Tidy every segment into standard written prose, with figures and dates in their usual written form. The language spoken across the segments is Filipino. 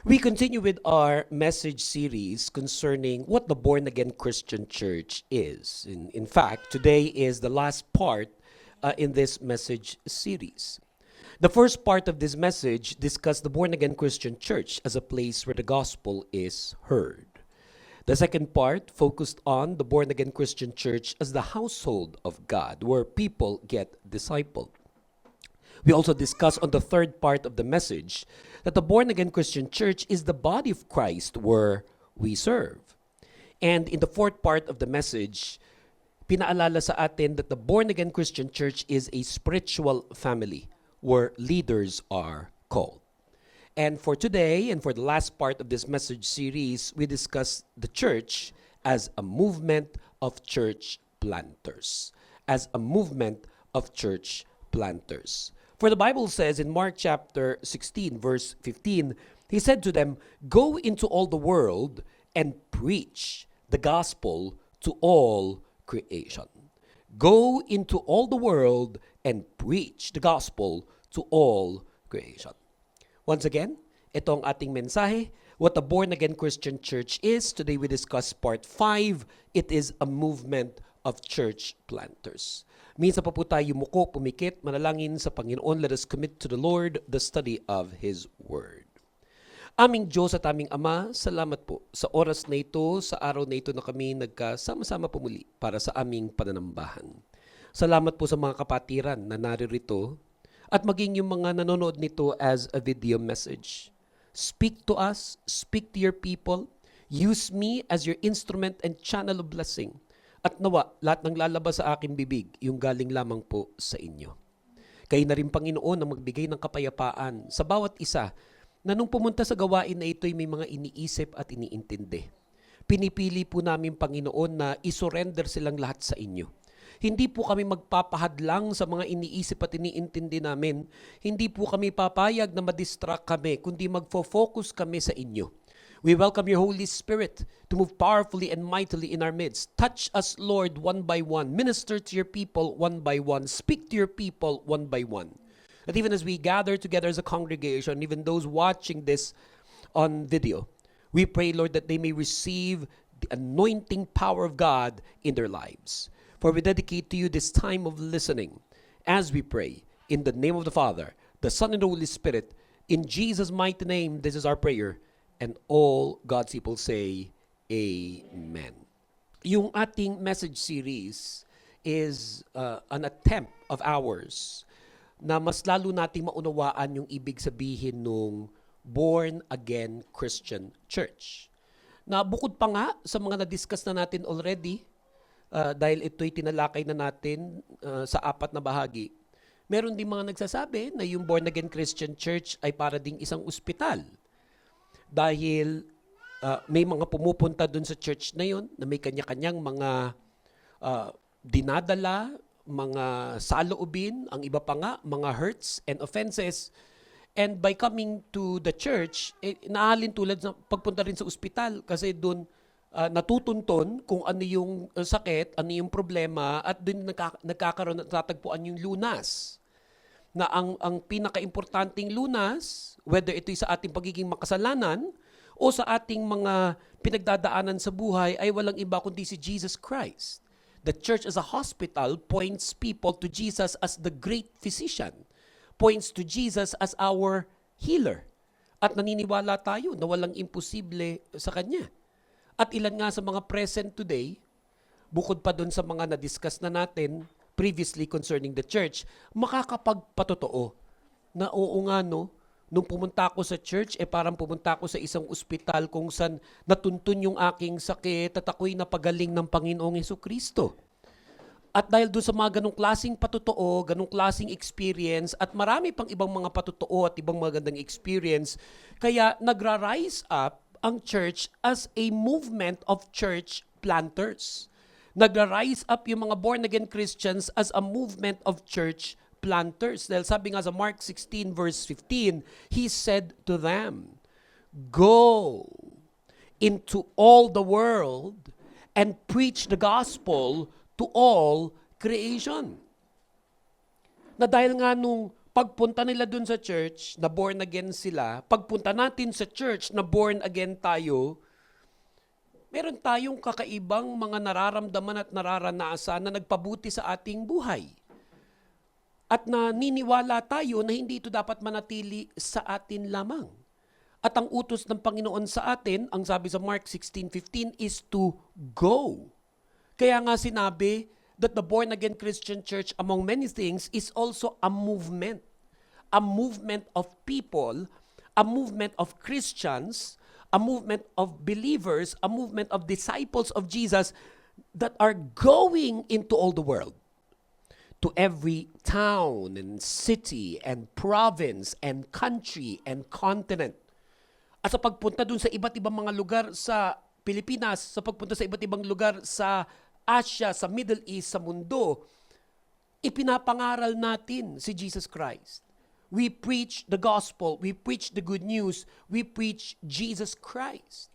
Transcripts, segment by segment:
We continue with our message series concerning what the born again Christian church is. In fact, today is the last part in this message series. The first part of this message discussed the born again Christian church as a place where the gospel is heard. The second part focused on the born again Christian church as the household of God, where people get discipled. We also discussed on the third part of the message that the born again Christian church is the body of Christ where we serve. And in the fourth part of the message, pinaalala sa atin that the born again Christian church is a spiritual family where leaders are called. And for today and for the last part of this message series, we discuss the church as a movement of church planters. As a movement of church planters. For the Bible says in Mark chapter 16, verse 15, he said to them, "Go into all the world and preach the gospel to all creation." Go into all the world and preach the gospel to all creation. Once again, ito ang ating mensahe. What a born-again Christian church is. Today we discuss part 5. It is a movement of church planters. Minsan pa po tayo yumuko, pumikit, manalangin sa Panginoon. Let us commit to the Lord the study of His Word. Aming Diyos at aming Ama, salamat po sa oras na ito, sa araw na ito na kami nagkasama-sama pumuli para sa aming pananambahan. Salamat po sa mga kapatiran na naririto at maging yung mga nanonood nito as a video message. Speak to us, speak to your people. Use me as your instrument and channel of blessing. At nawa, lahat ng lalabas sa aking bibig, yung galing lamang po sa inyo. Kayo na rin, Panginoon, na magbigay ng kapayapaan sa bawat isa na nung pumunta sa gawain na ito'y may mga iniisip at iniintindi. Pinipili po namin, Panginoon, na isurrender silang lahat sa inyo. Hindi po kami magpapahadlang sa mga iniisip at iniintindi namin. Hindi po kami papayag na madistract kami, kundi magfo-focus kami sa inyo. We welcome your Holy Spirit to move powerfully and mightily in our midst. Touch us, Lord, one by one. Minister to your people one by one. Speak to your people one by one. That even as we gather together as a congregation, even those watching this on video, we pray, Lord, that they may receive the anointing power of God in their lives. For we dedicate to you this time of listening as we pray in the name of the Father, the Son, and the Holy Spirit. In Jesus' mighty name, this is our prayer. And all God's people say, Amen. Yung ating message series is an attempt of ours na mas lalo nating maunawaan yung ibig sabihin nung born-again Christian church. Na bukod pa nga sa mga na-discuss na natin already, dahil ito'y tinalakay na natin sa 4 na bahagi, meron din mga nagsasabi na yung born-again Christian church ay para ding isang ospital. Dahil may mga pumupunta dun sa church na yun na may kanya-kanyang mga dinadala, mga saloobin, ang iba pa nga, mga hurts and offenses. And by coming to the church, naalin tulad sa pagpunta rin sa ospital kasi dun natutunton kung ano yung sakit, ano yung problema, at dun nagkakaroon at tatagpuan yung lunas. Na ang pinaka-importanting lunas, whether ito'y sa ating pagiging makasalanan o sa ating mga pinagdadaanan sa buhay, ay walang iba kundi si Jesus Christ. The church as a hospital points people to Jesus as the great physician, points to Jesus as our healer. At naniniwala tayo na walang imposible sa Kanya. At ilan nga sa mga present today, bukod pa dun sa mga na-discuss na natin previously concerning the church, makakapagpatotoo na oo nga no, nung pumunta ako sa church, parang pumunta ako sa isang ospital kung saan natuntun yung aking sakit at ako'y napagaling ng Panginoong Hesukristo. At dahil doon sa mga ganong klaseng patotoo, ganong klaseng experience, at marami pang ibang mga patotoo at ibang magandang experience, kaya nagra-rise up ang church as a movement of church planters. Nagra-rise up yung mga born-again Christians as a movement of church planters. Dahil sabi nga sa Mark 16 verse 15, He said to them, "Go into all the world and preach the gospel to all creation." Na dahil nga nung Pagpunta nila dun sa church, na born again sila, pagpunta natin sa church na born again tayo, meron tayong kakaibang mga nararamdaman at nararanasan na nagpabuti sa ating buhay. At naniniwala tayo na hindi ito dapat manatili sa atin lamang. At ang utos ng Panginoon sa atin, ang sabi sa Mark 16:15, is to go. Kaya nga sinabi that the born-again Christian church, among many things, is also a movement. A movement of people, a movement of Christians, a movement of believers, a movement of disciples of Jesus that are going into all the world. To every town and city and province and country and continent. At sa pagpunta dun sa iba't ibang mga lugar sa Pilipinas, sa pagpunta sa iba't ibang lugar sa Asia, sa Middle East, sa mundo, ipinapangaral natin si Jesus Christ. We preach the gospel, we preach the good news, we preach Jesus Christ.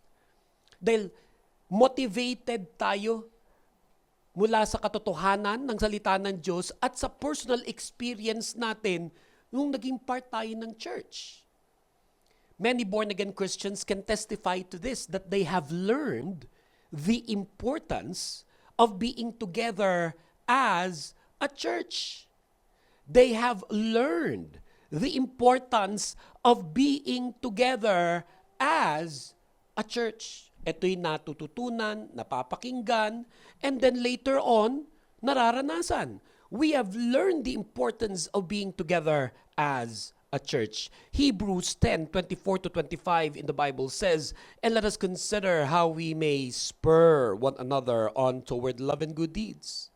Dahil motivated tayo mula sa katotohanan ng salita ng Diyos at sa personal experience natin nung naging part tayo ng church. Many born-again Christians can testify to this, that they have learned the importance of being together as a church. They have learned the importance of being together as a church. Ito'y natututunan, napapakinggan, and then later on, nararanasan. We have learned the importance of being together as a church. Hebrews 10:24-25 in the Bible says, "And let us consider how we may spur one another on toward love and good deeds,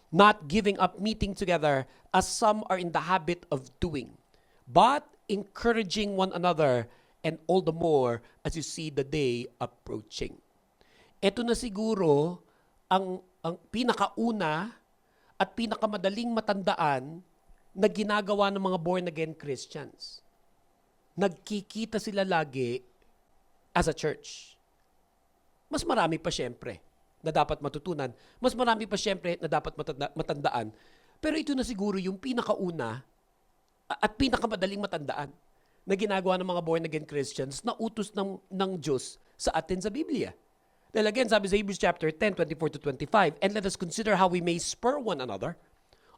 not giving up meeting together as some are in the habit of doing, but encouraging one another, and all the more as you see the day approaching." Ito na siguro ang pinakauna at pinakamadaling matandaan na ginagawa ng mga born-again Christians. Nagkikita sila lagi as a church. Mas marami pa siyempre na dapat matutunan. Mas marami pa siyempre na dapat matandaan. Pero ito na siguro yung pinakauna at pinakamadaling matandaan na ginagawa ng mga born-again Christians na utos ng Diyos sa atin sa Biblia. Dahil again, sabi sa Hebrews chapter 10:24-25, "And let us consider how we may spur one another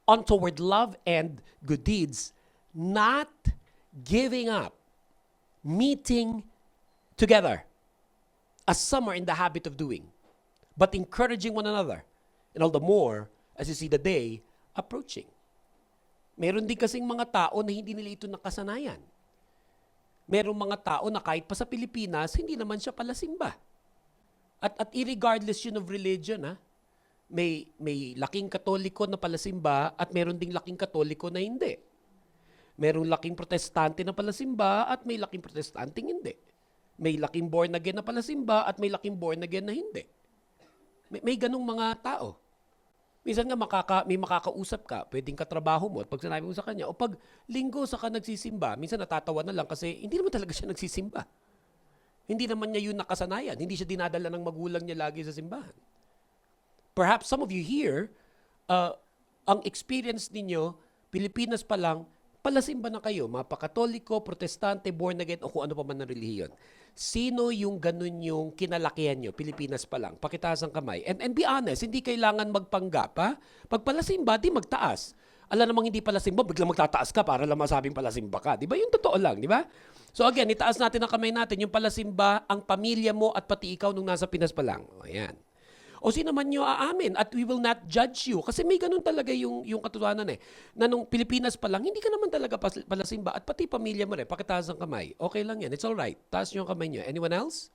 on toward love and good deeds, not giving up meeting together as some are in the habit of doing, but encouraging one another, and all the more as you see the day approaching." Meron din kasing mga tao na hindi nila ito nakasanayan. Merong mga tao na kahit pa sa Pilipinas, hindi naman siya palasimba. At irregardless yun of religion, ha? May laking Katoliko na palasimba at meron ding laking Katoliko na hindi. Merong laking Protestante na palasimba at may laking Protestanteng hindi. May laking born again na palasimba at may laking born again na hindi. May ganung mga tao. Minsan nga may makakausap ka, pwedeng katrabaho mo at pag sinabi mo sa kanya, o pag linggo saka nagsisimba, minsan natatawa na lang kasi hindi naman talaga siya nagsisimba. Hindi naman niya yun nakasanayan. Hindi siya dinadala ng magulang niya lagi sa simbahan. Perhaps some of you here, ang experience ninyo, Pilipinas pa lang, palasimba na kayo, mapakatoliko, protestante, born again, o kung ano pa man na relihiyon. Sino yung ganun yung kinalakihan nyo? Pilipinas pa lang. Pakitaas ang kamay. And be honest, hindi kailangan magpanggap, ha? Pag palasimba, di magtaas. Alam namang hindi palasimba, biglang magtataas ka para lang masabing palasimba ka. Di ba? Yung totoo lang, di ba? So again, itaas natin ang kamay natin. Yung palasimba, ang pamilya mo at pati ikaw nung nasa Pinas pa lang. O yan. O sino man nyo aamin at we will not judge you. Kasi may ganun talaga yung katotohanan eh. Na nung Pilipinas pa lang, hindi ka naman talaga palasimba at pati pamilya mo rin. Pakitaas ang kamay. Okay lang yan. It's alright. Taas nyo ang kamay nyo. Anyone else?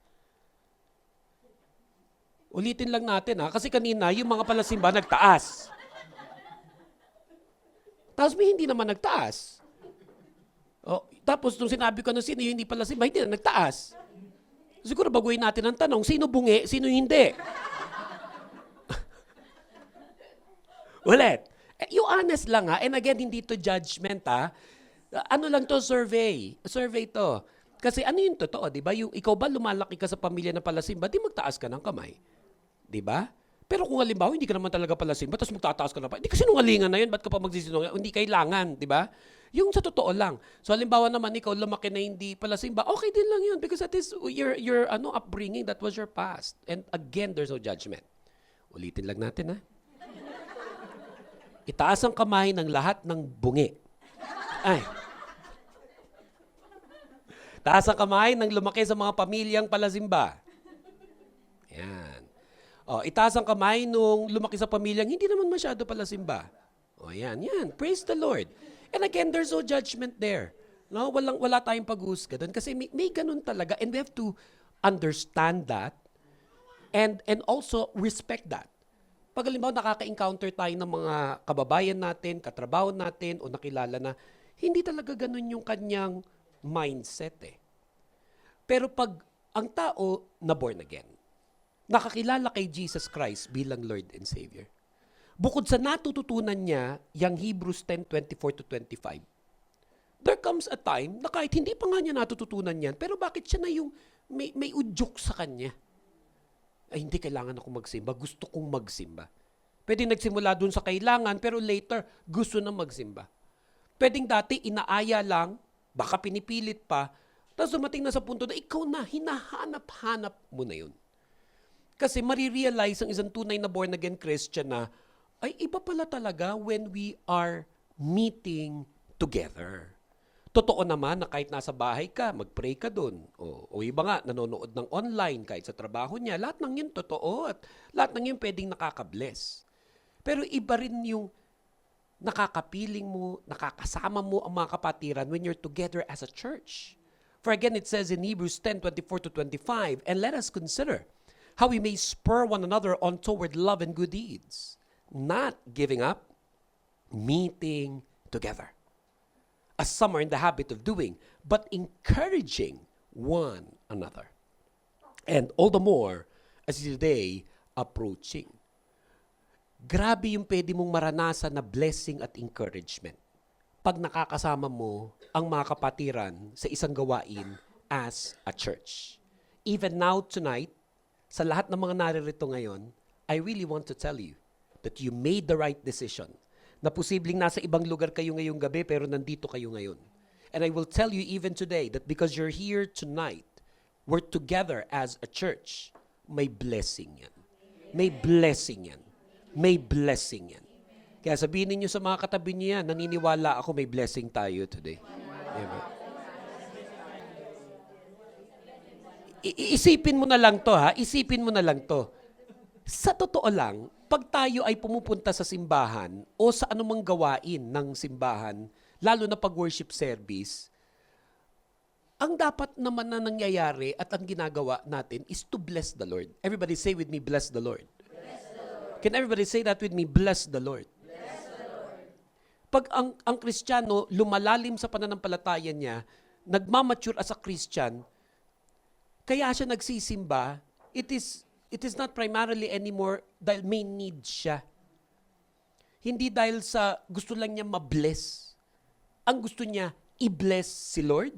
Ulitin lang natin ha. Kasi kanina, yung mga palasimba nagtaas. Tapos may hindi naman nagtaas. O, tapos nung sinabi ko na sino yung hindi palasimba, hindi na nagtaas. Siguro baguhin natin ang tanong, sino bungi, sino hindi? Ulit. You honest lang ha. And again, hindi to judgment ha. Ano lang to, survey. Survey to. Kasi ano yung totoo, di ba? Yung ikaw ba lumalaki ka sa pamilya na palasimba, di magtaas ka ng kamay. Di ba? Pero kung halimbawa, hindi ka naman talaga palasimba, tapos magtataas ka na pa, hindi kasi nungalingan na yun, ba't ka pa magsisinungaling? Hindi kailangan, di ba? Yung sa totoo lang. So halimbawa naman ikaw lumaki na hindi pala simba, okay din lang yun because that is your upbringing, that was your past. And again, there's no judgment. Ulitin lang natin ha. Itaas ang kamay ng lahat ng bungi. Ay. Taas ang kamay ng lumaki sa mga pamilyang palasimba. Yan. O, itaas ang kamay nung lumaki sa pamilyang hindi naman masyado palasimba. O, yan. Praise the Lord. And again, there's no judgment there. No, wala tayong pag-husga doon kasi may ganun talaga and we have to understand that and also respect that. Pag halimbawa nakaka-encounter tayo ng mga kababayan natin, katrabaho natin, o nakilala na, hindi talaga ganun yung kanyang mindset eh. Pero pag ang tao na born again, nakakilala kay Jesus Christ bilang Lord and Savior, bukod sa natututunan niya, yung Hebrews 10:24-25, there comes a time na kahit hindi pa nga niya natututunan yan, pero bakit siya na yung may udyok sa kanya? Ay, hindi kailangan ako magsimba. Gusto kong magsimba. Pwede nagsimula dun sa kailangan, pero later, gusto na magsimba. Pwedeng dati, inaaya lang, baka pinipilit pa, tapos dumating na sa punto na ikaw na, hinahanap-hanap mo na yun. Kasi marirealize ang isang tunay na born-again Christian na, ay iba pala talaga when we are meeting together. Totoo naman na kahit nasa bahay ka, mag-pray ka dun. O iba nga, nanonood ng online kahit sa trabaho niya. Lahat ng yun totoo at lahat ng yun pwedeng nakaka-bless. Pero iba rin yung nakakapiling mo, nakakasama mo ang mga kapatiran when you're together as a church. For again, it says in Hebrews 10:24-25, and let us consider how we may spur one another on toward love and good deeds, not giving up, meeting together, as some are in the habit of doing, but encouraging one another. And all the more as the day approaching. Grabe yung pwede mong maranasan na blessing at encouragement pag nakakasama mo ang mga kapatiran sa isang gawain as a church. Even now tonight, sa lahat ng mga naririto ngayon, I really want to tell you that you made the right decision. Na posibleng nasa ibang lugar kayo ngayong gabi pero nandito kayo ngayon. And I will tell you even today that because you're here tonight, we're together as a church, may blessing yan. May blessing yan. May blessing yan. Kaya sabihin niyo sa mga katabi niyo yan, naniniwala ako may blessing tayo today. Amen. Isipin mo na lang to ha, isipin mo na lang to. Sa totoo lang, pag tayo ay pumupunta sa simbahan o sa anumang gawain ng simbahan, lalo na pag worship service, ang dapat naman na nangyayari at ang ginagawa natin is to bless the Lord. Everybody say with me, bless the Lord. Bless the Lord. Can everybody say that with me, bless the Lord? Bless the Lord. Pag ang Kristiyano lumalalim sa pananampalataya niya, nagmamature as a Christian, kaya siya nagsisimba, it is not primarily anymore dahil may need siya. Hindi dahil sa gusto lang niya ma-bless. Ang gusto niya, i-bless si Lord.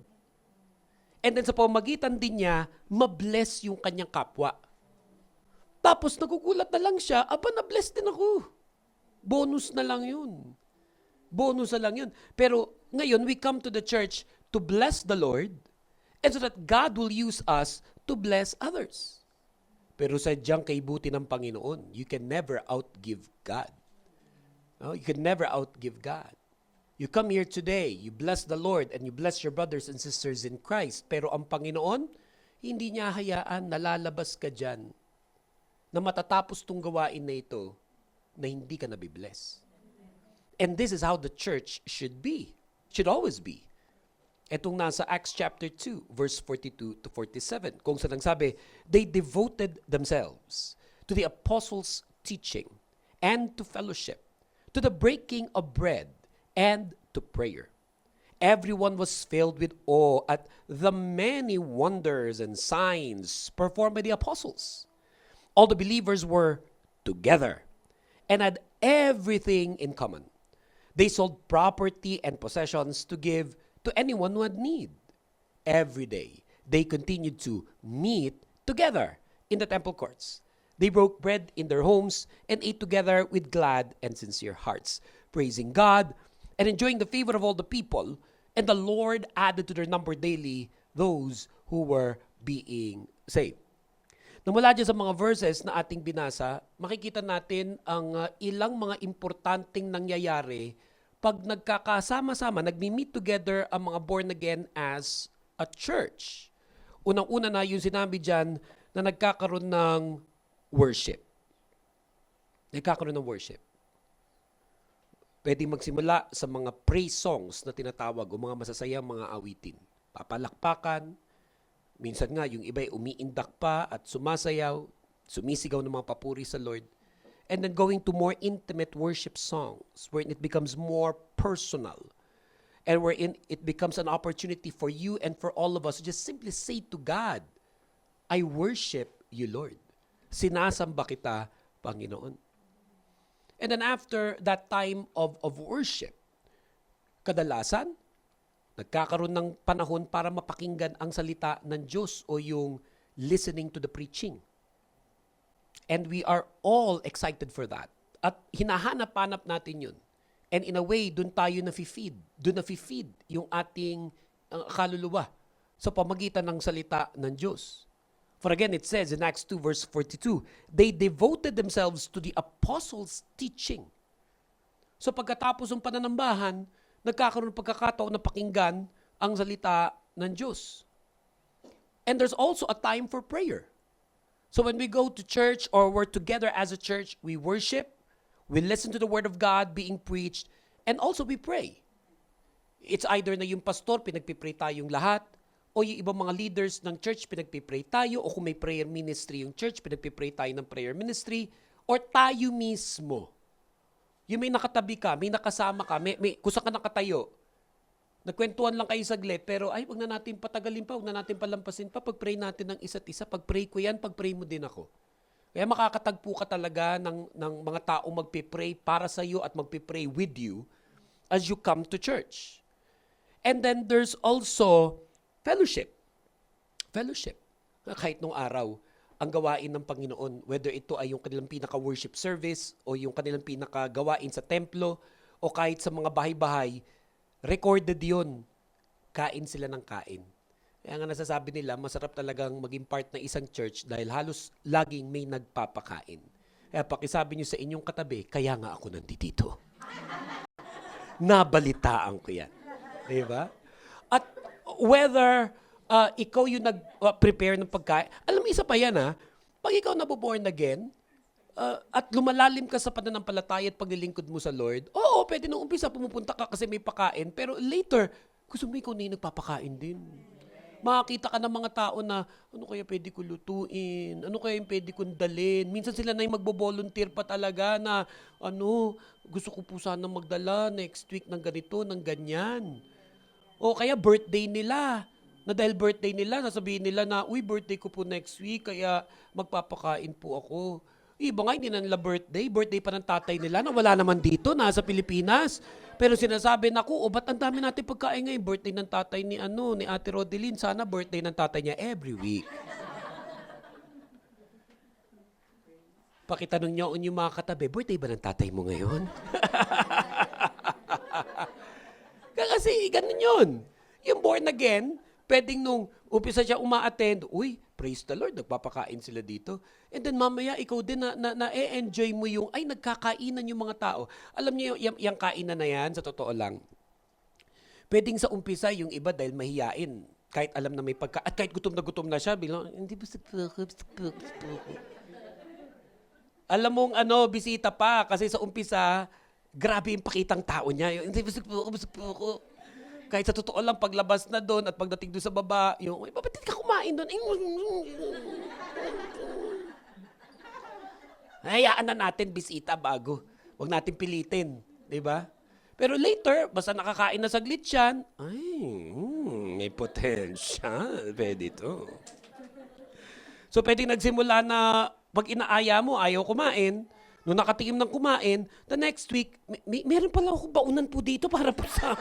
And then sa pamagitan din niya, ma-bless yung kanyang kapwa. Tapos nagugulat na lang siya, aba na-bless din ako. Bonus na lang yun. Bonus na lang yun. Pero ngayon, we come to the church to bless the Lord and so that God will use us to bless others. Pero sadyang kaibuti ng Panginoon, you can never outgive God. No? You can never outgive God. You come here today, you bless the Lord, and you bless your brothers and sisters in Christ. Pero ang Panginoon, hindi niya hayaan na lalabas ka dyan na matatapos tong gawain na ito na hindi ka nabibless. And this is how the church should be. Should always be. Etong nasa Acts chapter 2, verse 42-47, kung saan sabi, they devoted themselves to the apostles' teaching and to fellowship, to the breaking of bread, and to prayer. Everyone was filled with awe at the many wonders and signs performed by the apostles. All the believers were together and had everything in common. They sold property and possessions to give to anyone who had need. Every day, they continued to meet together in the temple courts. They broke bread in their homes and ate together with glad and sincere hearts, praising God and enjoying the favor of all the people. And the Lord added to their number daily those who were being saved. Namula dyan sa mga verses na ating binasa, makikita natin ang ilang mga importanteng nangyayari pag nagkakasama-sama, nagmi-meet together ang mga born again as a church. Unang-una na yung sinabi dyan na nagkakaroon ng worship. Nagkakaroon ng worship. Pwede magsimula sa mga praise songs na tinatawag o mga masasayang mga awitin. Papalakpakan, minsan nga yung iba ay umiindak pa at sumasayaw, sumisigaw ng mga papuri sa Lord. And then going to more intimate worship songs wherein it becomes more personal. And wherein it becomes an opportunity for you and for all of us to just simply say to God, I worship you, Lord. Sinasamba kita, Panginoon. And then after that time of worship, kadalasan, nagkakaroon ng panahon para mapakinggan ang salita ng Diyos o yung listening to the preaching. And we are all excited for that. At hinahanap-hanap natin yun. And in a way, dun tayo nafi-feed. Dun nafi-feed yung ating kaluluwa sa pamagitan ng salita ng Diyos. For again, it says in Acts 2 verse 42, they devoted themselves to the apostles' teaching. So pagkatapos ng pananambahan, nagkakaroon ng pagkakataon na pakinggan ang salita ng Diyos. And there's also a time for prayer. So when we go to church or we're together as a church, we worship, we listen to the Word of God being preached, and also we pray. It's either na yung pastor, pinagpipray tayong lahat, o yung ibang mga leaders ng church, pinagpipray tayo, o kung may prayer ministry yung church, pinagpipray tayo ng prayer ministry, or tayo mismo. Yung may nakatabi ka, may nakasama ka, kung saan ka nakatayo, nagkwentuhan lang kayo saglit, pero ay, wag na natin patagalin pa, wag na natin palampasin pa, pag-pray natin ng isa't isa, pag-pray ko yan, pag-pray mo din ako. Kaya makakatagpo ka talaga ng mga tao magpipray para sa iyo at magpipray with you as you come to church. And then there's also fellowship. Fellowship. Kahit nung araw, ang gawain ng Panginoon, whether ito ay yung kanilang pinaka-worship service o yung kanilang pinaka-gawain sa templo o kahit sa mga bahay-bahay, recorded yun. Kain sila ng kain. Kaya nga nasasabi nila, masarap talagang maging part ng isang church dahil halos laging may nagpapakain. Kaya pakisabi nyo sa inyong katabi, kaya nga ako nandito. Nabalitaan ko yan. Diba? At whether ikaw yung nag-prepare ng pagkain, alam mo, isa pa yan pag ikaw naboborn again, at lumalalim ka sa pananampalataya at paglilingkod mo sa Lord, oo, pwede nung umpisa pumupunta ka kasi may pakain, pero later, gusto mo ikaw na yung nagpapakain din. Makakita ka ng mga tao na, ano kaya pwede ko lutuin? Ano kaya yung pwede kong dalhin? Minsan sila na yung magbo-volunteer pa talaga na, gusto ko po sana magdala next week ng ganito, ng ganyan. O kaya birthday nila. Na dahil birthday nila, nasabihin nila na, uy, birthday ko po next week, kaya magpapakain po ako. Iba nga, hindi na nila birthday pa ng tatay nila na wala naman dito, nasa Pilipinas. Pero sinasabi na ko, ba't ang dami natin pagkain ngayon? Birthday ng tatay ni Ate Rodeline. Sana birthday ng tatay niya every week. Pakitanong niyo yung mga katabi, birthday ba ng tatay mo ngayon? Kasi ganun yun. Yung born again, pwedeng nung umpisa siya uma-attend, uy, praise the Lord, nagpapakain sila dito. And then mamaya, ikaw din na-enjoy mo yung, ay, nagkakainan yung mga tao. Alam niyo, yung kainan na yan, sa totoo lang, pwedeng sa umpisa, yung iba dahil mahiyain. Kahit alam na may at kahit gutom na siya, bilang, hindi ba alam mong bisita pa, kasi sa umpisa, grabe yung pakitang tao niya. Hindi ba kahit sa totoo lang, paglabas na doon at pagdating doon sa baba, yung, ba't ka kumain doon? Hayaan na natin bisita bago. Huwag natin pilitin. Diba? Pero later, basta nakakain na saglit siyan, ay, may potential. Pwede ito. So, pwedeng nagsimula na pag inaaya mo, ayaw kumain. Nung nakatikim ng kumain, the next week, meron pala ako baunan po dito para po sa...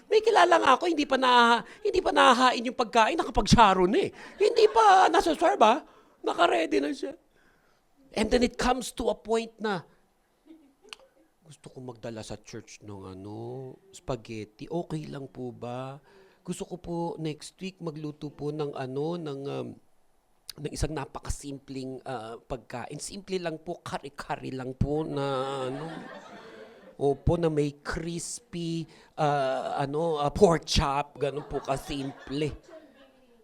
may kilala nga ako, hindi pa nahahain yung pagkain, nakapag-sharon eh. Hindi pa nasa-serve naka-ready na siya. And then it comes to a point na, gusto ko magdala sa church ng spaghetti. Okay lang po ba? Gusto ko po next week magluto po ng ng isang napakasimpleng pagkain. Simple lang po, kare-kare lang po na Opo, na may crispy pork chop, ganun po kasimple.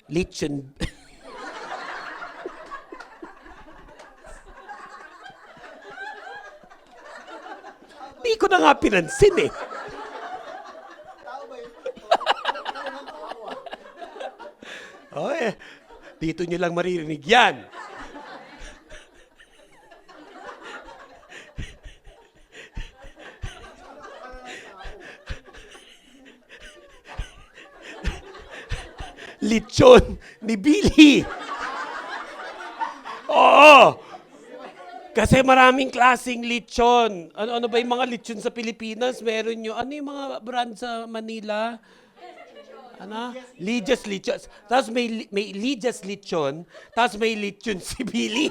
Lechon. Di ko na nga pinansin eh. Oh, dito nyo lang maririnig yan. Lechon ni Billy. Oo. Kasi maraming klaseng lechon. Ano ba yung mga lechon sa Pilipinas? Meron nyo. Ano yung mga brand sa Manila? Lijas lechon. Tapos may Lijas lechon. Tapos may lechon si Billy.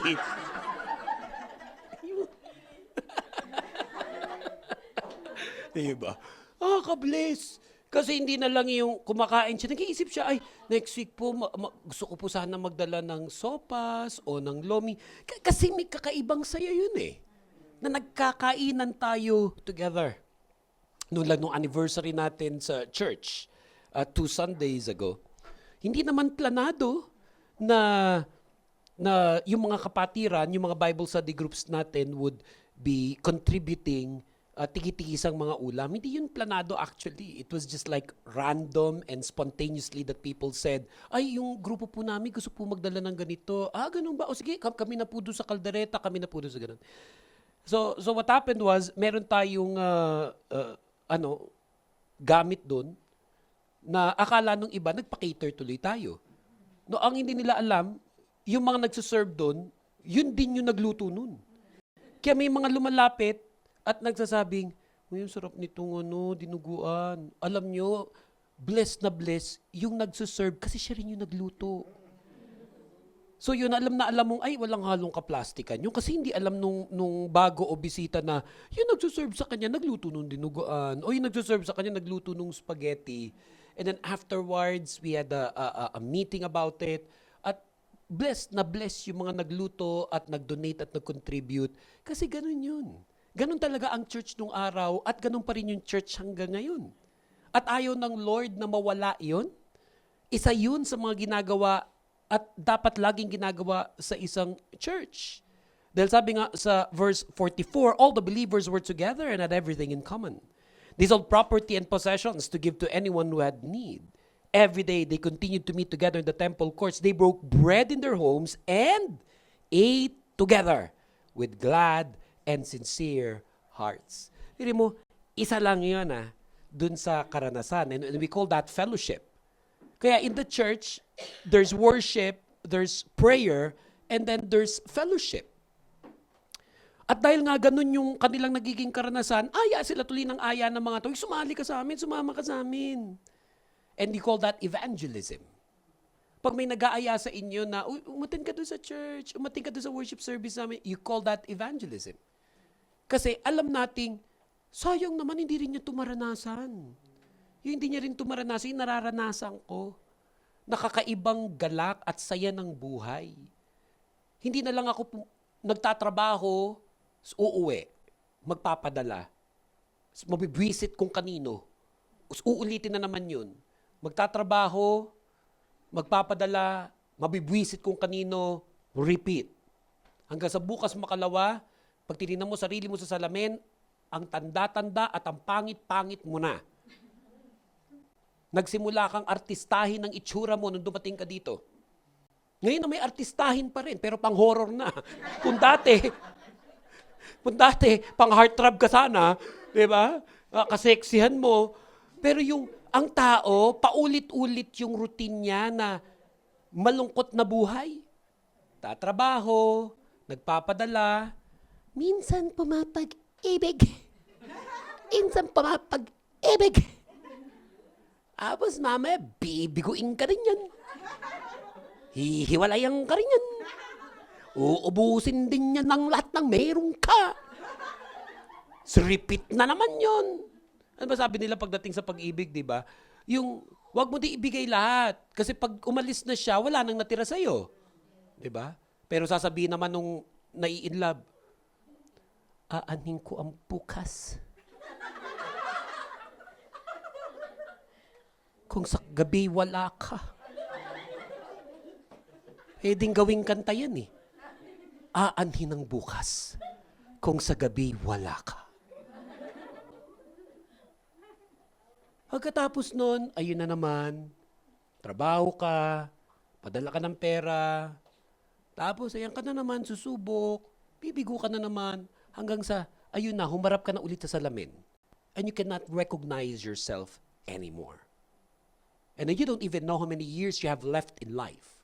Diba? Kabless. Kasi hindi na lang yung kumakain siya. Nag-iisip siya, ay, next week po, gusto ko po sana magdala ng sopas o ng lomi. Kasi may kakaibang saya yun eh. Na nagkakainan tayo together. Noon lang nung anniversary natin sa church, 2 Sundays ago, hindi naman planado na yung mga kapatiran, yung mga Bible study groups natin would be contributing tigi-tigisang mga ulam. Hindi yun planado actually. It was just like random and spontaneously that people said, ay, yung grupo po namin gusto po magdala ng ganito. Ganun ba? O sige, kami na po doon sa kaldereta, kami na po doon sa ganun. So what happened was, meron tayong gamit doon na akala nung iba, nagpa-cater tuloy tayo. No, ang hindi nila alam, yung mga nagsaserve doon, yun din yung nagluto nun. Kaya may mga lumalapit at nagsasabing, yung sarap nitong dinuguan. Alam nyo, blessed na blessed yung nagsaserve kasi siya rin yung nagluto. So yun, alam na alam mong, ay, walang halong kaplastikan. Yung kasi hindi alam nung bago o bisita na, yung nagsaserve sa kanya, nagluto nung dinuguan. O yung nagsaserve sa kanya, nagluto nung spaghetti. And then afterwards, we had a meeting about it. At blessed na blessed yung mga nagluto at nag-donate at nag-contribute. Kasi ganun yun. Ganun talaga ang church nung araw at ganun pa rin yung church hanggang ngayon. At ayaw ng Lord na mawala yun. Isa yun sa mga ginagawa at dapat laging ginagawa sa isang church. Dahil sabi nga sa verse 44, all the believers were together and had everything in common. They sold property and possessions to give to anyone who had need. Every day they continued to meet together in the temple courts. They broke bread in their homes and ate together with glad and sincere hearts. Hindi mo, isa lang yun dun sa karanasan. And we call that fellowship. Kaya in the church, there's worship, there's prayer, and then there's fellowship. At dahil nga ganun yung kanilang nagiging karanasan, aya sila tuloy ng aya ng mga tao, sumali ka sa amin, sumama ka sa amin. And we call that evangelism. Pag may nag-aaya sa inyo na, umatin ka doon sa church, umatin ka doon sa worship service namin, you call that evangelism. Kasi alam nating, sayang naman hindi rin niya tumaranasan. Yung hindi niya rin tumaranasan, yung nararanasan ko. Nakakaibang galak at saya ng buhay. Hindi na lang ako nagtatrabaho, uuwi, magpapadala. Mabibwisit kung kanino. Uulitin na naman yun. Magtatrabaho, magpapadala, mabibwisit kung kanino, repeat. Hanggang sa bukas makalawa, pag tinignan mo sarili mo sa salamin, ang tanda-tanda at ang pangit-pangit mo na. Nagsimula kang artistahin ng itsura mo nung dumating ka dito. Ngayon na may artistahin pa rin, pero pang-horror na. Kung dati, pang heartthrob ka sana, di ba? Kaseksihan mo. Pero ang tao, paulit-ulit yung routine niya na malungkot na buhay. Tatrabaho, nagpapadala, minsan pumapag-ibig. Minsan pumapag-ibig. Tapos mamaya, bibiguin ka rin yan. Hihiwalayan ka rin yan. Uubusin din niya ng lahat ng meron ka. Repeat na naman yon. Ano ba sabi nila pagdating sa pag-ibig, di ba? Yung, wag mo di ibigay lahat. Kasi pag umalis na siya, wala nang natira sa'yo. Di ba? Pero sasabihin naman nung nai-inlove, aanhin ko ang bukas. Kung sa gabi wala ka. Pwedeng gawing kanta yan eh. Aanhin ang bukas. Kung sa gabi wala ka. Pagkatapos nun, ayun na naman, trabaho ka, padala ka ng pera, tapos ayan ka na naman, susubok, bibigo ka na naman, hanggang sa, ayun na, humarap ka na ulit sa salamin. And you cannot recognize yourself anymore. And then you don't even know how many years you have left in life.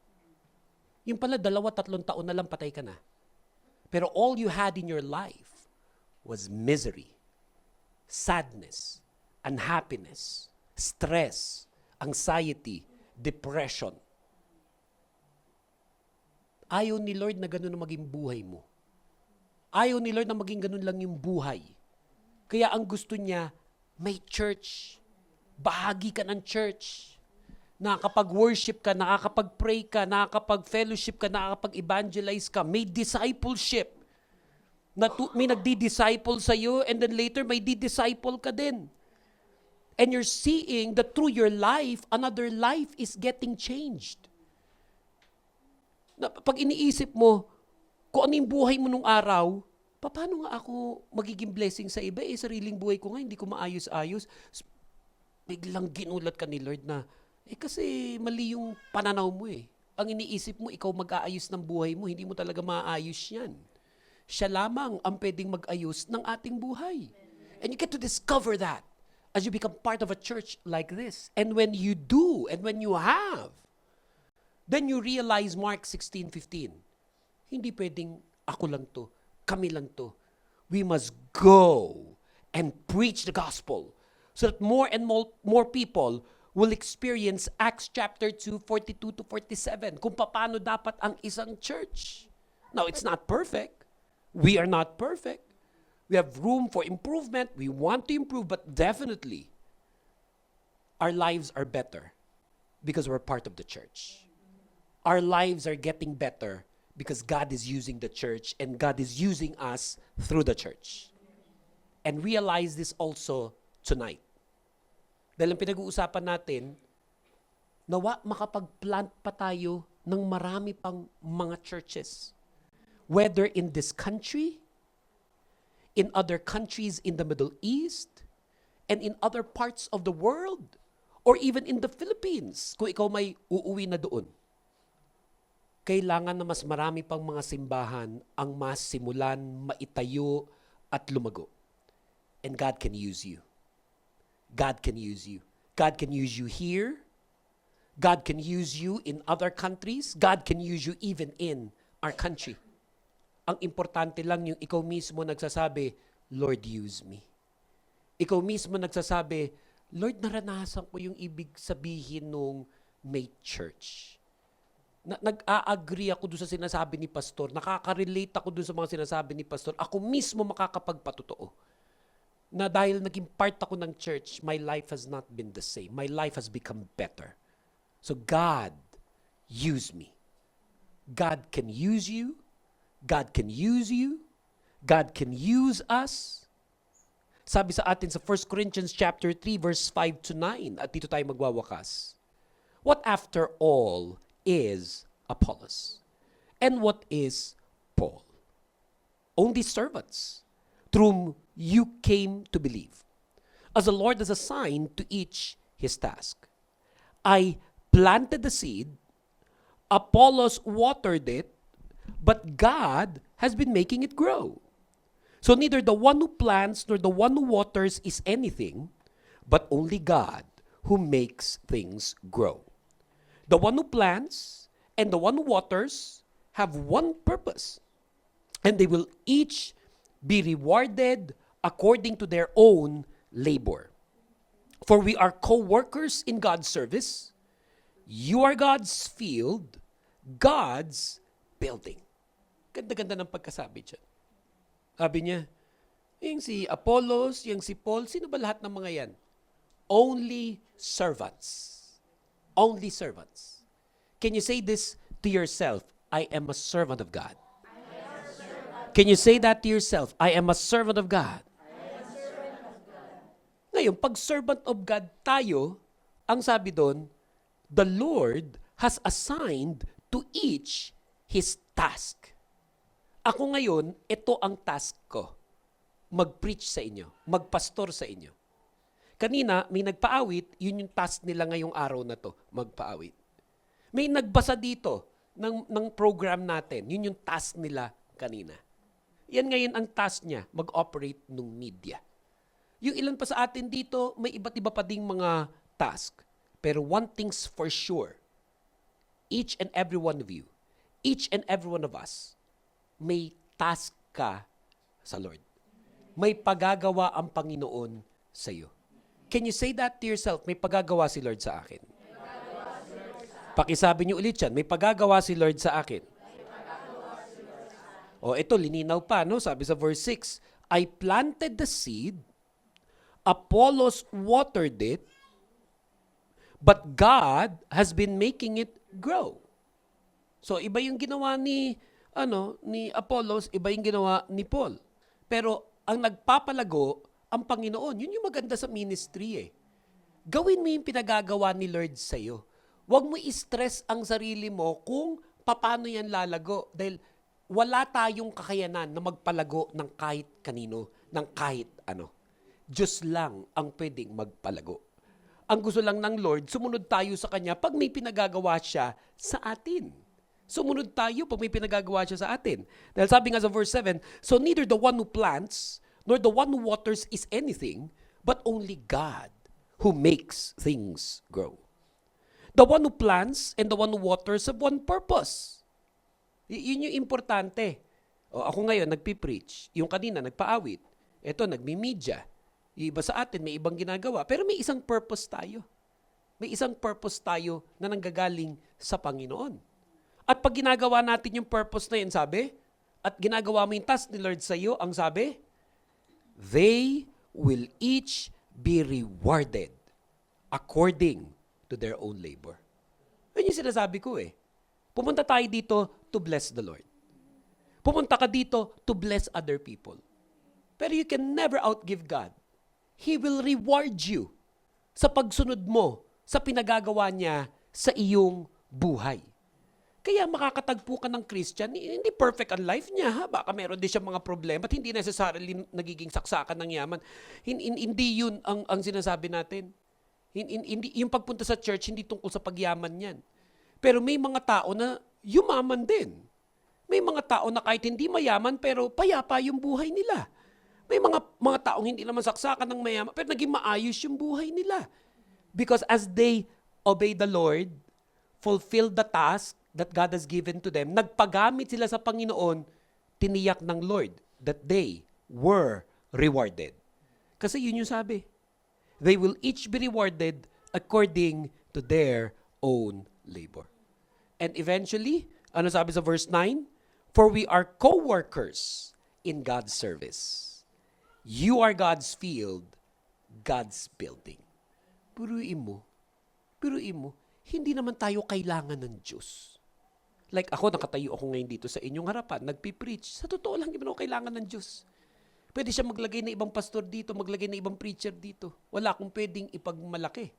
Yung pala, 2-3 taon na lang patay ka na. Pero all you had in your life was misery, sadness, unhappiness, stress, anxiety, depression. Ayaw ni Lord na ganun na maging buhay mo. Ayaw ni Lord na maging ganun lang yung buhay. Kaya ang gusto niya, may church. Bahagi ka ng church. Nakakapag-worship ka, nakakapag-pray ka, nakakapag-fellowship ka, nakakapag-evangelize ka. May discipleship. May nagdi-disciple sa'yo and then later may di-disciple ka din. And you're seeing that through your life, another life is getting changed. Pag iniisip mo, kung ano yung buhay mo nung araw, paano nga ako magiging blessing sa iba? Sariling buhay ko nga, hindi ko maayos-ayos. Biglang ginulat ka ni Lord na, kasi mali yung pananaw mo eh. Ang iniisip mo, ikaw mag-aayos ng buhay mo, hindi mo talaga maayos yan. Siya lamang ang pwedeng mag-ayos ng ating buhay. And you get to discover that as you become part of a church like this. And when you do, and when you have, then you realize Mark 16:15. Hindi pwedeng ako lang to, kami lang to. We must go and preach the gospel so that more and more people will experience Acts chapter 2, 42-47. Kung paano dapat ang isang church. Now, it's not perfect. We are not perfect. We have room for improvement. We want to improve, but definitely, our lives are better because we're part of the church. Our lives are getting better because God is using the church and God is using us through the church. And realize this also tonight. Dahil ang pinag-uusapan natin, nawa makapag-plant pa tayo ng marami pang mga churches. Whether in this country, in other countries in the Middle East, and in other parts of the world, or even in the Philippines, kung ikaw may uuwi na doon. Kailangan na mas marami pang mga simbahan ang masimulan, maitayo, at lumago. And God can use you. God can use you. God can use you here. God can use you in other countries. God can use you even in our country. Ang importante lang yung ikaw mismo nagsasabi, Lord, use me. Ikaw mismo nagsasabi, Lord, naranasan ko yung ibig sabihin nung may church. Nag-a-agree ako doon sa sinasabi ni Pastor. Nakaka-relate ako doon sa mga sinasabi ni Pastor. Ako mismo makakapagpatotoo. Na dahil naging part ako ng church, my life has not been the same. My life has become better. So God, use me. God can use you. God can use you. God can use us. Sabi sa atin sa 1 Corinthians chapter 3 verse 5 to 9 at dito tayo magwawakas. What after all is Apollos? And what is Paul? Only servants through whom you came to believe, as the Lord has assigned to each his task. I planted the seed, Apollos watered it, but God has been making it grow. So neither the one who plants nor the one who waters is anything, but only God who makes things grow. The one who plants and the one who waters have one purpose, and they will each be rewarded according to their own labor. For we are co-workers in God's service. You are God's field, God's building. Ganda-ganda ng pagkasabi dyan. Sabi niya, yung si Apollos, yung si Paul, sino ba lahat ng mga yan? Only servants. Only servants. Can you say this to yourself? I am a servant of God. Can you say that to yourself? I am a servant of God. Ngayon, pag servant of God tayo, ang sabi doon, the Lord has assigned to each his task. Ako ngayon, ito ang task ko. Mag-preach sa inyo, magpastor sa inyo. Kanina, may nagpaawit, yun yung task nila ngayong araw na to, magpaawit. May nagbasa dito ng program natin, yun yung task nila kanina. Yan ngayon ang task niya, mag-operate ng media. Yung ilan pa sa atin dito, may iba't iba pa ding mga task. Pero one thing's for sure, each and every one of you, each and every one of us, may task ka sa Lord. May pagagawa ang Panginoon sa iyo. Can you say that to yourself? May pagagawa si Lord sa akin. Pakisabi niyo ulit yan, may pagagawa si Lord sa akin. O ito, lininaw pa, no? Sabi sa verse 6, I planted the seed, Apollos watered it, but God has been making it grow. So iba yung ginawa ni Apollos, iba yung ginawa ni Paul. Pero ang nagpapalago ang Panginoon. Yun yung maganda sa ministry eh. Gawin mo yung pinagagawa ni Lord sa iyo. Huwag mo i-stress ang sarili mo kung paano yan lalago dahil wala tayong kakayanan na magpalago ng kahit kanino, ng kahit ano. Diyos lang ang pwedeng magpalago. Ang gusto lang ng Lord, sumunod tayo sa Kanya pag may pinagagawa siya sa atin. Sumunod tayo pag may pinagagawa siya sa atin. Dahil sabi nga sa verse 7, so neither the one who plants nor the one who waters is anything, but only God who makes things grow. The one who plants and the one who waters have one purpose. Yun yung importante. O, ako ngayon, nagpipreach. Yung kanina, nagpaawit. Ito, nagmi-media. Yung iba sa atin, may ibang ginagawa. Pero may isang purpose tayo. May isang purpose tayo na nanggagaling sa Panginoon. At pag ginagawa natin yung purpose na yun, sabi, at ginagawa mo yung task ni Lord sa iyo, ang sabi, they will each be rewarded according to their own labor. Yun yung sinasabi ko eh. Pumunta tayo dito to bless the Lord. Pumunta ka dito to bless other people. Pero you can never outgive God. He will reward you sa pagsunod mo sa pinagagawa niya sa iyong buhay. Kaya makakatagpo ka ng Christian, hindi perfect ang life niya. Ha? Baka meron din siya mga problema at hindi necessarily nagiging saksakan ng yaman. Hindi yun ang sinasabi natin. Hindi, yung pagpunta sa church, hindi tungkol sa pagyaman yan. Pero may mga tao na yumaman din. May mga tao na kahit hindi mayaman pero payapa yung buhay nila. May mga taong hindi naman saksakan ng mayaman pero naging maayos yung buhay nila. Because as they obey the Lord, fulfill the task that God has given to them, nagpagamit sila sa Panginoon, tiniyak ng Lord that they were rewarded. Kasi yun yung sabi. They will each be rewarded according to their own labor. And eventually, ano sabi sa verse 9? For we are co-workers in God's service. You are God's field, God's building. Puruin mo, hindi naman tayo kailangan ng Diyos. Like ako, nakatayo ako ngayon dito sa inyong harapan, nagpipreach. Sa totoo lang, hindi mo kailangan ng Diyos. Pwede siya maglagay na ibang pastor dito, maglagay na ibang preacher dito. Wala akong pwedeng ipagmalaki.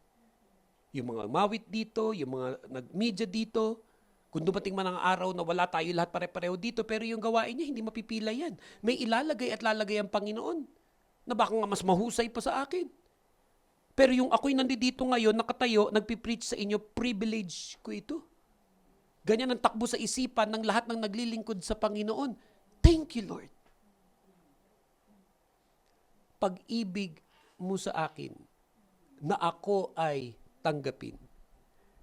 Yung mga mawit dito, yung mga nag-media dito, kung dumating man ang araw na wala tayo lahat pare-pareho dito, pero yung gawain niya, hindi mapipila yan. May ilalagay at lalagay ang Panginoon na baka nga mas mahusay pa sa akin. Pero yung ako'y nandito ngayon, nakatayo, nagpipreach sa inyo, privilege ko ito. Ganyan ang takbo sa isipan ng lahat ng naglilingkod sa Panginoon. Thank you, Lord. Pag-ibig mo sa akin na ako ay tanggapin.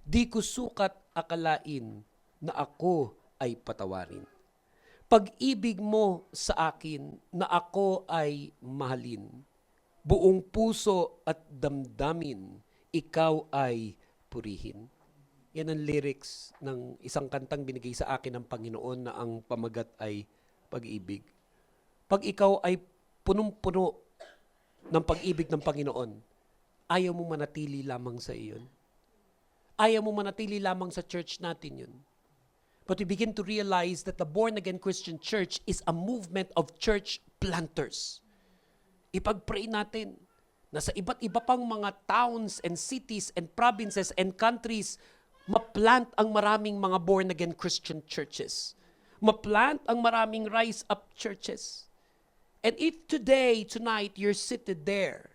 Di ko sukat akalain na ako ay patawarin. Pag-ibig mo sa akin na ako ay mahalin. Buong puso at damdamin, ikaw ay purihin. Yan ang lyrics ng isang kantang binigay sa akin ng Panginoon na ang pamagat ay pag-ibig. Pag ikaw ay punong-puno ng pag-ibig ng Panginoon, ayaw mo manatili lamang sa iyon. Ayaw mo manatili lamang sa church natin yun. But we begin to realize that the born-again Christian church is a movement of church planters. Ipag-pray natin na sa iba't iba pang mga towns and cities and provinces and countries, ma-plant ang maraming mga born-again Christian churches. Ma-plant ang maraming rise-up churches. And if today, tonight, you're seated there,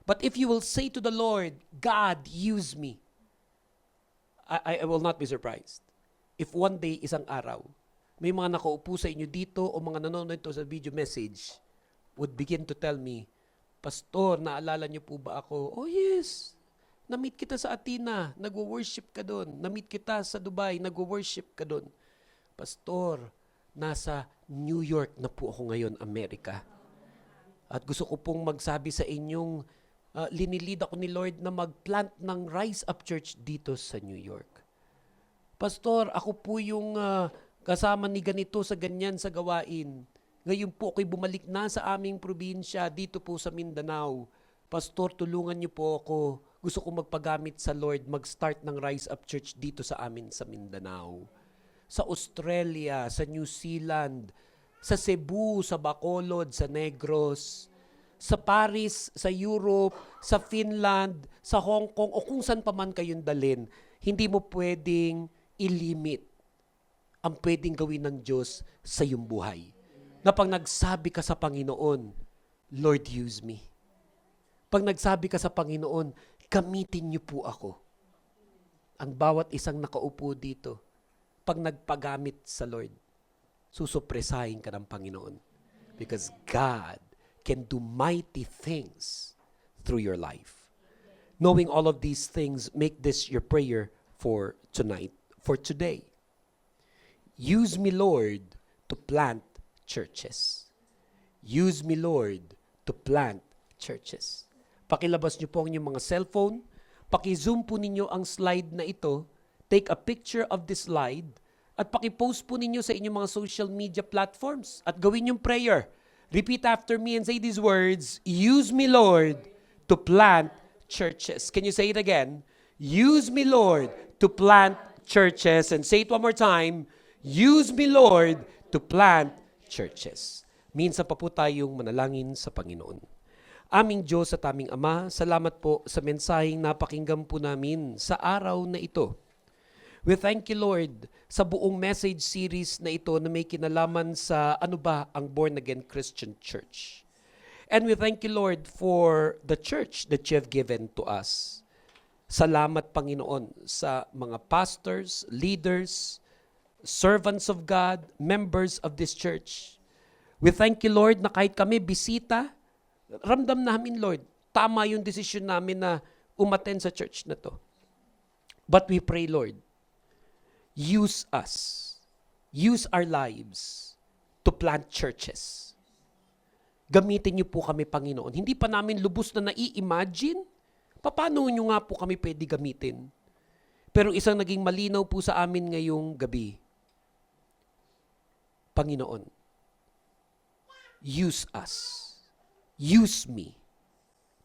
but if you will say to the Lord, God, use me, I will not be surprised. If one day, isang araw, may mga nakaupo sa inyo dito o mga nanonood ito sa video message would begin to tell me, Pastor, naalala niyo po ba ako? Oh yes, na-meet kita sa Athena, nagwo-worship ka doon. Na-meet kita sa Dubai, nagwo-worship ka doon. Pastor, nasa New York na po ako ngayon, Amerika. At gusto ko pong magsabi sa inyong, linilid ako ni Lord na mag-plant ng Rise Up Church dito sa New York. Pastor, ako po yung kasama ni ganito sa ganyan sa gawain. Ngayon po ako'y bumalik na sa aming probinsya dito po sa Mindanao. Pastor, tulungan niyo po ako. Gusto ko magpagamit sa Lord, mag-start ng Rise Up Church dito sa amin sa Mindanao. Sa Australia, sa New Zealand, sa Cebu, sa Bacolod, sa Negros, sa Paris, sa Europe, sa Finland, sa Hong Kong, o kung saan pa man kayong dalhin, hindi mo pwedeng ilimit ang pwedeng gawin ng Diyos sa iyong buhay. Na pag nagsabi ka sa Panginoon, Lord, use me. Pag nagsabi ka sa Panginoon, gamitin niyo po ako. Ang bawat isang nakaupo dito, pag nagpagamit sa Lord, susupresahin ka ng Panginoon. Because God can do mighty things through your life. Knowing all of these things, make this your prayer for tonight, for today. Use me, Lord, to plant churches. Use me, Lord, to plant churches. Pakilabas niyo po ang inyong mga cellphone. Paki-zoom po ninyo ang slide na ito. Take a picture of this slide at paki-post po ninyo sa inyong mga social media platforms at gawin yung prayer. Repeat after me and say these words, use me, Lord, to plant churches. Can you say it again? Use me, Lord, to plant churches. And say it one more time, use me, Lord, to plant churches. Minsan pa po tayong manalangin sa Panginoon. Aming Diyos at aming Ama, salamat po sa mensaheng napakinggan po namin sa araw na ito. We thank you, Lord, sa buong message series na ito na may kinalaman sa ano ba ang born-again Christian church. And we thank you, Lord, for the church that you have given to us. Salamat, Panginoon, sa mga pastors, leaders, servants of God, members of this church. We thank you, Lord, na kahit kami bisita, ramdam namin, Lord, tama yung desisyon namin na umattend sa church na to. But we pray, Lord, use us, use our lives to plant churches. Gamitin niyo po kami, Panginoon. Hindi pa namin lubos na nai-imagine, paano niyo nga po kami pwede gamitin? Pero isang naging malinaw po sa amin ngayong gabi, Panginoon, use us, use me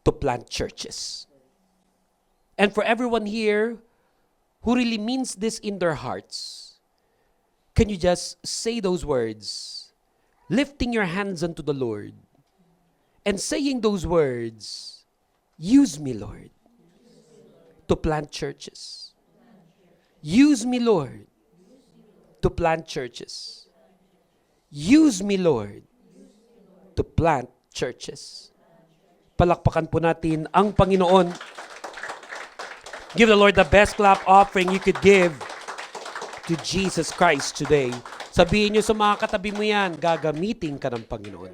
to plant churches. And for everyone here who really means this in their hearts, can you just say those words, lifting your hands unto the Lord, and saying those words, use me, Lord, to plant churches. Use me, Lord, to plant churches. Use me, Lord, to plant churches. Palakpakan po natin ang Panginoon. Give the Lord the best clap offering you could give to Jesus Christ today. Sabihin niyo sa mga katabi mo yan, gagamitin ka ng Panginoon.